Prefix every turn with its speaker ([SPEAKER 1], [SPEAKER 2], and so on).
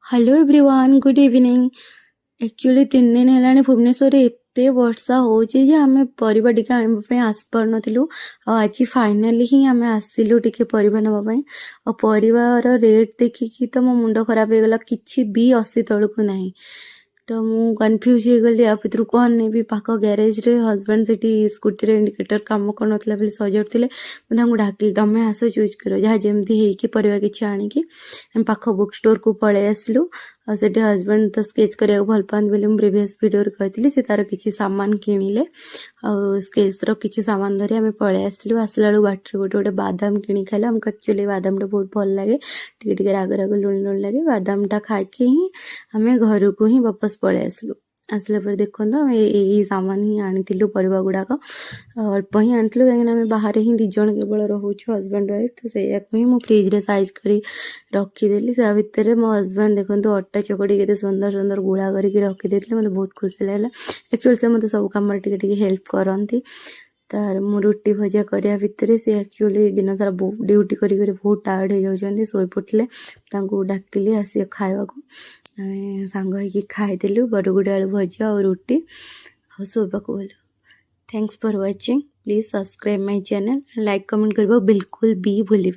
[SPEAKER 1] Hello everyone good evening. Actually 3 दिन है भुवनेश्वर एते वर्षा हो आम परिवा टी आने आसपार नुँ। आज फाइनाली ही आम आसिलु टी परिवा नापी और परिवार रेट देखिकी तो मो मुंड खराब हो गला। किछि भी 80 तलू ना तो मु कन्फ्यूज हो गली भितर कौन नेबी। पाख ग्यारेज रे हजबैंड से स्कूटी रे इंडिकेटर कम कर सजाड़ते मुझे डाकिली तमें आस चूज कर जहाँ जमी होगी परिवा किसी आणिकी पाख बुक स्टोर को पलि आसलु। से हजबैंड तो स्केच करने भल पाते बोली मुझे प्रिवियस वीडियो कही से तार किसी सामान किणिले स्केच किसी सामान धरी आम पलि आसलु। आसला बेलू बाटर गोटे गोटे बादाम किणी खाइल आमको एक्चुअली बादाम बहुत भल लगे टे राग राग लुण लुण लगे बादामटा खाइकी ही आम घर को ही वापस पलि आसलु। आसला पर देखो यही सामान ही आनी परिवा गुड़ाक अल्प ही आनी कहीं बाहर ही 2 जन केवल रोचु हजबैंड वाइफ तो से ही मु फ्रिज रे साइज कर रखीदेली। से भितर मो हजबैंड देखो अटा चकड़ी के सुंदर सुंदर गुड़ा करके रखीदे मतलब बहुत खुशी लगे। एक्चुअली से मतलब सब कम टे हेल्प करती तार मु रुटी भजा करिया भितर सी एक्चुअली दिन सारा ड्यूटी करी बहुत टायर्ड हो जाती शोई पड़ते डाकिली आसी खावा को सांग होगी खाईदेलु बरगुड़ी आलू भजा और रुटी और शोबा को बोलू। Thanks for watching please subscribe my channel like comment करबो बिल्कुल भी भूलिबे।